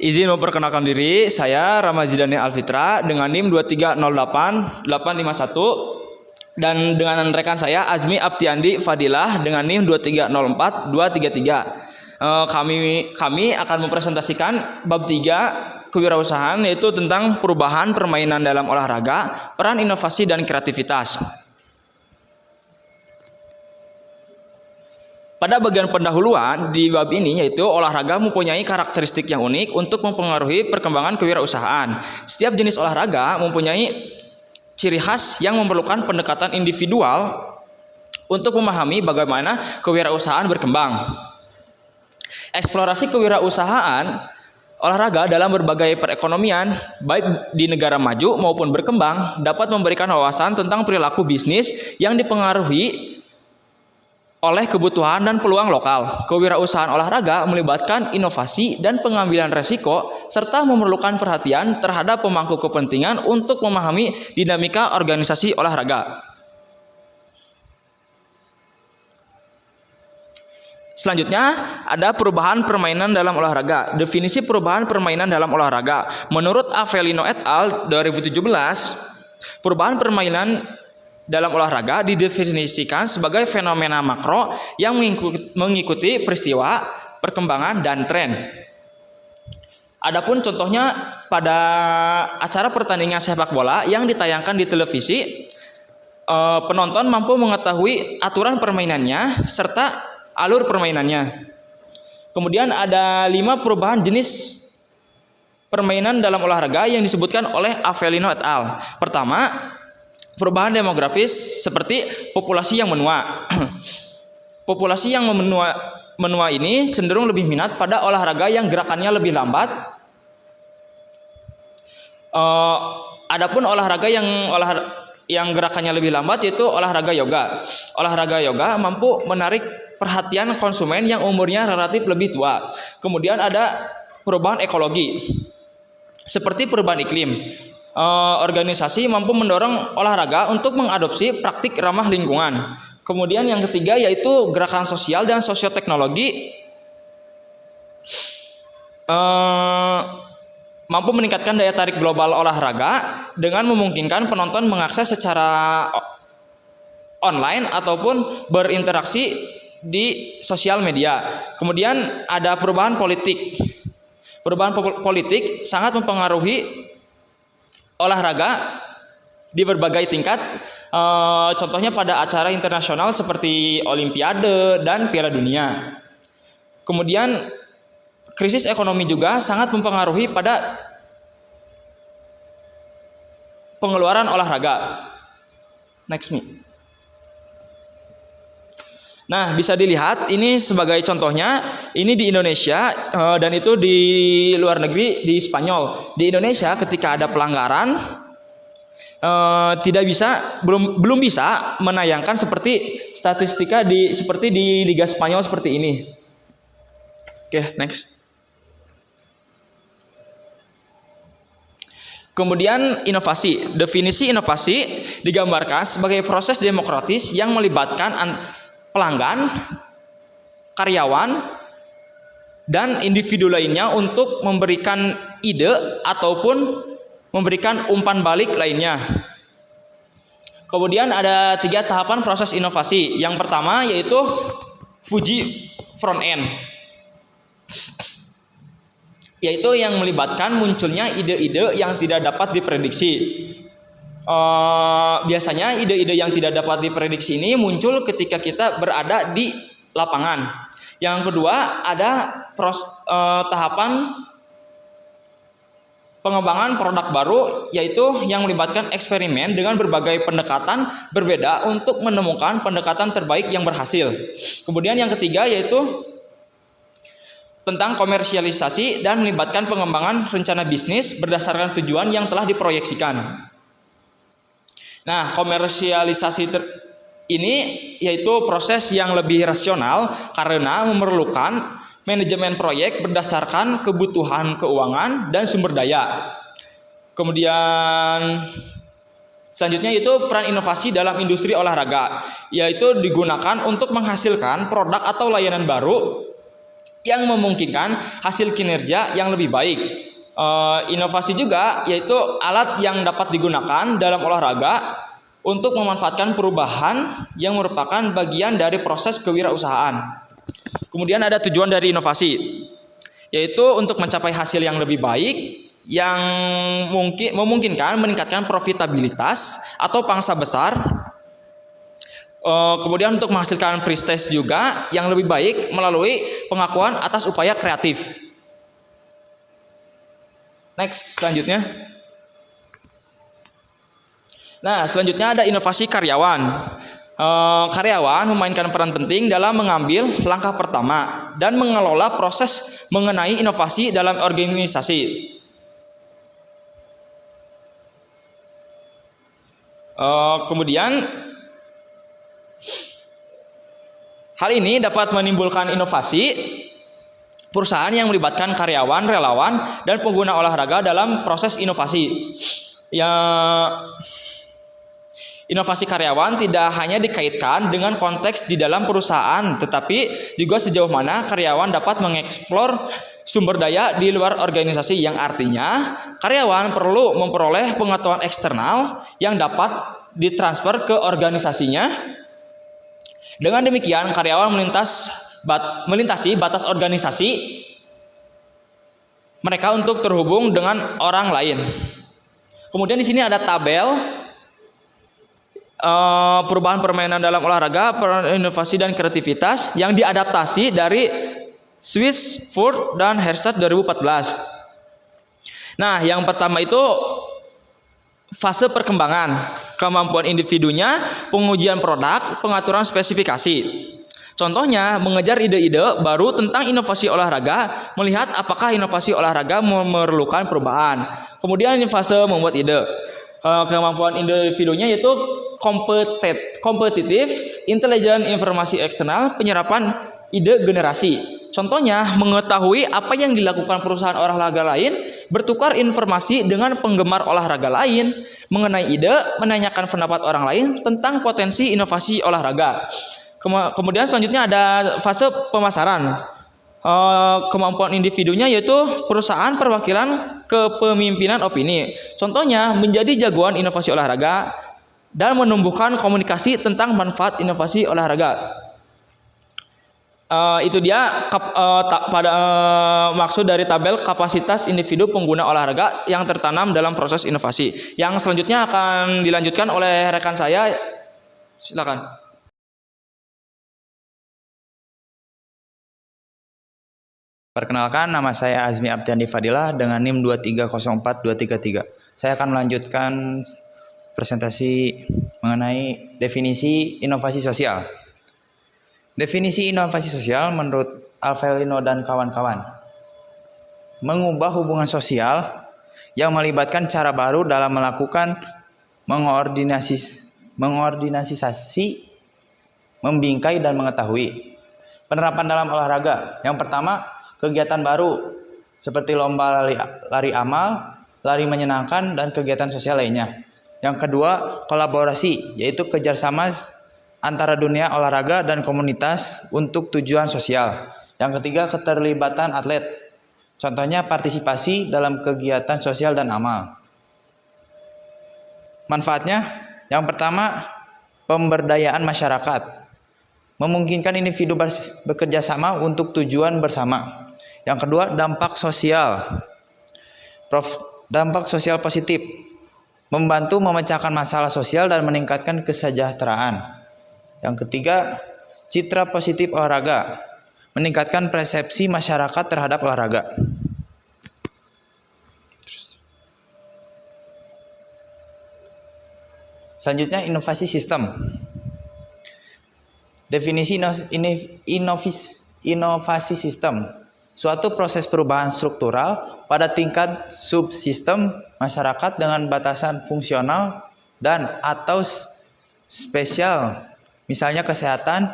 Izin memperkenalkan diri, saya Ramazidani Alfitra dengan NIM 2308851 dan dengan rekan saya Azmi Aptiandi Fadilah dengan NIM 2304233. Kami akan mempresentasikan bab 3 kewirausahaan, yaitu tentang perubahan permainan dalam olahraga, peran inovasi dan kreativitas. Pada bagian pendahuluan di bab ini, yaitu olahraga mempunyai karakteristik yang unik untuk mempengaruhi perkembangan kewirausahaan. Setiap jenis olahraga mempunyai ciri khas yang memerlukan pendekatan individual untuk memahami bagaimana kewirausahaan berkembang. Eksplorasi kewirausahaan olahraga dalam berbagai perekonomian, baik di negara maju maupun berkembang, dapat memberikan wawasan tentang perilaku bisnis yang dipengaruhi oleh kebutuhan dan peluang lokal. Kewirausahaan olahraga melibatkan inovasi dan pengambilan resiko, serta memerlukan perhatian terhadap pemangku kepentingan untuk memahami dinamika organisasi olahraga. Selanjutnya, ada perubahan permainan dalam olahraga. Definisi perubahan permainan dalam olahraga. Menurut Avellino et al. 2017, perubahan permainan dalam olahraga didefinisikan sebagai fenomena makro yang mengikuti peristiwa, perkembangan, dan tren. Adapun contohnya pada acara pertandingan sepak bola yang ditayangkan di televisi, penonton mampu mengetahui aturan permainannya serta alur permainannya. Kemudian ada 5 perubahan jenis permainan dalam olahraga yang disebutkan oleh Avellino et al. Pertama, perubahan demografis seperti populasi yang menua. Populasi yang menua ini cenderung lebih minat pada olahraga yang gerakannya lebih lambat. Adapun olahraga yang gerakannya lebih lambat yaitu olahraga yoga. Olahraga yoga mampu menarik perhatian konsumen yang umurnya relatif lebih tua. Kemudian ada perubahan ekologi seperti perubahan iklim. Organisasi mampu mendorong olahraga untuk mengadopsi praktik ramah lingkungan. Kemudian yang ketiga yaitu gerakan sosial dan sosioteknologi mampu meningkatkan daya tarik global olahraga dengan memungkinkan penonton mengakses secara online ataupun berinteraksi di sosial media. Kemudian ada perubahan politik. Perubahan politik sangat mempengaruhi olahraga di berbagai tingkat, contohnya pada acara internasional seperti Olimpiade dan Piala Dunia. Kemudian krisis ekonomi juga sangat mempengaruhi pada pengeluaran olahraga. Next me. Nah, bisa dilihat ini sebagai contohnya, ini di Indonesia dan itu di luar negeri di Spanyol. Di Indonesia ketika ada pelanggaran belum bisa menayangkan seperti statistika seperti di Liga Spanyol seperti ini. Oke, next. Kemudian inovasi. Definisi inovasi digambarkan sebagai proses demokratis yang melibatkan pelanggan, karyawan, dan individu lainnya untuk memberikan ide ataupun memberikan umpan balik lainnya. Kemudian ada 3 tahapan proses inovasi. Yang pertama yaitu Fuji front end, yaitu yang melibatkan munculnya ide-ide yang tidak dapat diprediksi. Biasanya ide-ide yang tidak dapat diprediksi ini muncul ketika kita berada di lapangan. Yang kedua ada tahapan pengembangan produk baru, yaitu yang melibatkan eksperimen dengan berbagai pendekatan berbeda untuk menemukan pendekatan terbaik yang berhasil. Kemudian yang ketiga yaitu tentang komersialisasi dan melibatkan pengembangan rencana bisnis berdasarkan tujuan yang telah diproyeksikan. Nah, komersialisasi ini yaitu proses yang lebih rasional karena memerlukan manajemen proyek berdasarkan kebutuhan keuangan dan sumber daya. Kemudian selanjutnya itu peran inovasi dalam industri olahraga, yaitu digunakan untuk menghasilkan produk atau layanan baru yang memungkinkan hasil kinerja yang lebih baik. Inovasi juga yaitu alat yang dapat digunakan dalam olahraga untuk memanfaatkan perubahan yang merupakan bagian dari proses kewirausahaan. Kemudian ada tujuan dari inovasi, yaitu untuk mencapai hasil yang lebih baik yang memungkinkan meningkatkan profitabilitas atau pangsa besar. Kemudian untuk menghasilkan prestis juga yang lebih baik melalui pengakuan atas upaya kreatif. Next, selanjutnya. Nah, selanjutnya ada inovasi karyawan. Karyawan memainkan peran penting dalam mengambil langkah pertama dan mengelola proses mengenai inovasi dalam organisasi. Kemudian hal ini dapat menimbulkan inovasi perusahaan yang melibatkan karyawan, relawan, dan pengguna olahraga dalam proses inovasi. Inovasi karyawan tidak hanya dikaitkan dengan konteks di dalam perusahaan, tetapi juga sejauh mana karyawan dapat mengeksplor sumber daya di luar organisasi, yang artinya karyawan perlu memperoleh pengetahuan eksternal yang dapat ditransfer ke organisasinya. Dengan demikian, karyawan melintasi batas organisasi mereka untuk terhubung dengan orang lain. Kemudian di sini ada tabel perubahan permainan dalam olahraga, inovasi dan kreativitas yang diadaptasi dari Swiss, Ford, dan Herseth 2014. Nah, yang pertama itu fase perkembangan, kemampuan individunya, pengujian produk, pengaturan spesifikasi. Contohnya, mengejar ide-ide baru tentang inovasi olahraga, melihat apakah inovasi olahraga memerlukan perubahan. Kemudian fase membuat ide. Kemampuan individunya yaitu kompetitif, intelijen, informasi eksternal, penyerapan ide generasi. Contohnya, mengetahui apa yang dilakukan perusahaan olahraga lain, bertukar informasi dengan penggemar olahraga lain mengenai ide, menanyakan pendapat orang lain tentang potensi inovasi olahraga. Kemudian selanjutnya ada fase pemasaran. Kemampuan individunya yaitu perusahaan perwakilan kepemimpinan opini. Contohnya, menjadi jagoan inovasi olahraga dan menumbuhkan komunikasi tentang manfaat inovasi olahraga. Itu dia maksud dari tabel kapasitas individu pengguna olahraga yang tertanam dalam proses inovasi. Yang selanjutnya akan dilanjutkan oleh rekan saya. Silakan. Perkenalkan, nama saya Azmi Abdiandi Fadilah dengan NIM 2304233. Saya akan melanjutkan presentasi mengenai definisi inovasi sosial. Definisi inovasi sosial menurut Avelino dan kawan-kawan, mengubah hubungan sosial yang melibatkan cara baru dalam melakukan mengordinasi, membingkai dan mengetahui. Penerapan dalam olahraga. Yang pertama, kegiatan baru seperti lomba lari amal, lari menyenangkan, dan kegiatan sosial lainnya. Yang kedua, kolaborasi, yaitu kerjasama antara dunia olahraga dan komunitas untuk tujuan sosial. Yang ketiga, keterlibatan atlet. Contohnya partisipasi dalam kegiatan sosial dan amal. Manfaatnya, yang pertama, pemberdayaan masyarakat. Memungkinkan individu bekerja sama untuk tujuan bersama. Yang kedua, dampak sosial. Dampak sosial positif. Membantu memecahkan masalah sosial dan meningkatkan kesejahteraan. Yang ketiga, citra positif olahraga. Meningkatkan persepsi masyarakat terhadap olahraga. Selanjutnya, inovasi sistem. Definisi inovasi sistem. Suatu proses perubahan struktural pada tingkat subsistem masyarakat dengan batasan fungsional dan atau spesial, misalnya kesehatan,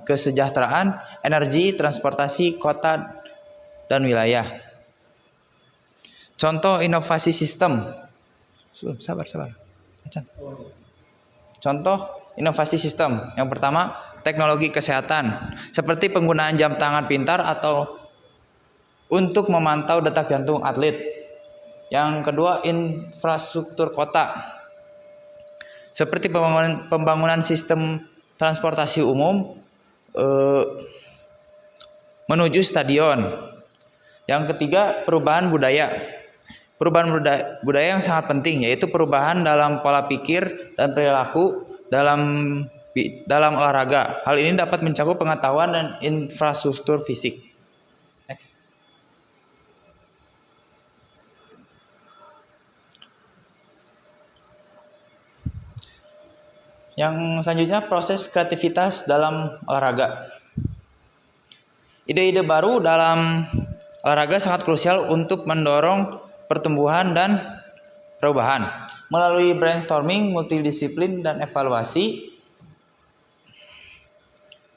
kesejahteraan, energi, transportasi, kota, dan wilayah. Contoh inovasi sistem. Sabar. Contoh inovasi sistem. Yang pertama, teknologi kesehatan, seperti penggunaan jam tangan pintar atau untuk memantau detak jantung atlet. Yang kedua, infrastruktur kota, seperti pembangunan sistem transportasi umum menuju stadion. Yang ketiga, perubahan budaya. Perubahan budaya yang sangat penting, yaitu perubahan dalam pola pikir dan perilaku dalam olahraga. Hal ini dapat mencakup pengetahuan dan infrastruktur fisik. Next. Yang selanjutnya, proses kreativitas dalam olahraga. Ide-ide baru dalam olahraga sangat krusial untuk mendorong pertumbuhan dan perubahan. Melalui brainstorming, multidisiplin, dan evaluasi,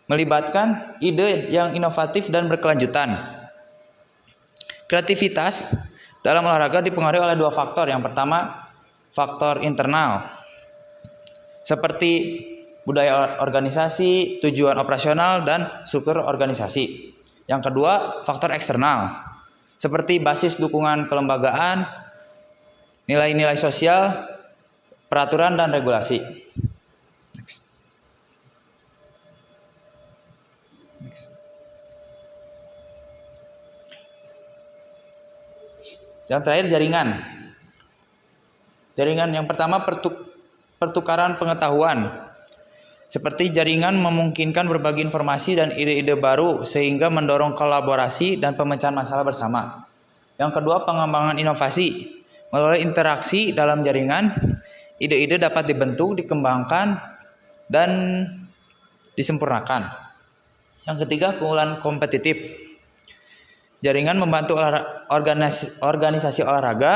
melibatkan ide yang inovatif dan berkelanjutan. Kreativitas dalam olahraga dipengaruhi oleh dua faktor. Yang pertama, faktor internal, seperti budaya organisasi, tujuan operasional, dan struktur organisasi. Yang kedua, faktor eksternal, seperti basis dukungan kelembagaan, nilai-nilai sosial, peraturan, dan regulasi. Next. Next. Yang terakhir, jaringan. Jaringan yang pertama, pertukaran pengetahuan, seperti jaringan memungkinkan berbagi informasi dan ide-ide baru sehingga mendorong kolaborasi dan pemecahan masalah bersama. Yang kedua, pengembangan inovasi. Melalui interaksi dalam jaringan, ide-ide dapat dibentuk, dikembangkan, dan disempurnakan. Yang ketiga, keunggulan kompetitif. Jaringan membantu organisasi olahraga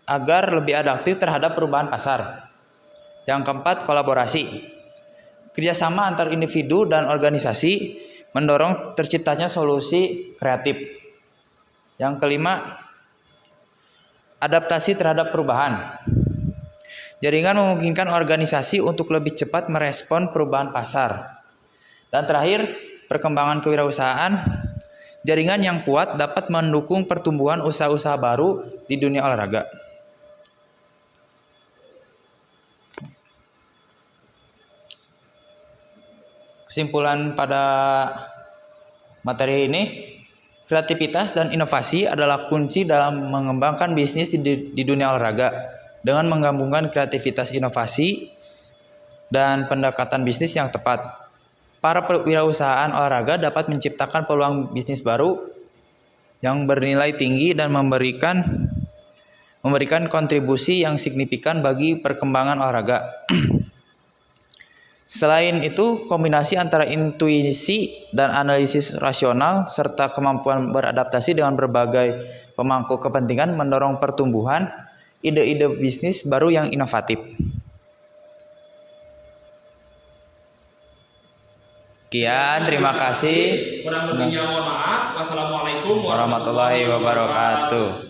agar lebih adaptif terhadap perubahan pasar. Yang keempat, kolaborasi. Kerjasama antar individu dan organisasi mendorong terciptanya solusi kreatif. Yang kelima, adaptasi terhadap perubahan. Jaringan memungkinkan organisasi untuk lebih cepat merespon perubahan pasar. Dan terakhir, perkembangan kewirausahaan. Jaringan yang kuat dapat mendukung pertumbuhan usaha-usaha baru di dunia olahraga. Kesimpulan pada materi ini, kreativitas dan inovasi adalah kunci dalam mengembangkan bisnis di dunia olahraga. Dengan menggabungkan kreativitas, inovasi, dan pendekatan bisnis yang tepat, para pewirausahaan olahraga dapat menciptakan peluang bisnis baru yang bernilai tinggi dan memberikan kontribusi yang signifikan bagi perkembangan olahraga. Selain itu, kombinasi antara intuisi dan analisis rasional serta kemampuan beradaptasi dengan berbagai pemangku kepentingan mendorong pertumbuhan ide-ide bisnis baru yang inovatif. Sekian, terima kasih. Kurang lebihnya mohon maaf. Wassalamualaikum warahmatullahi wabarakatuh.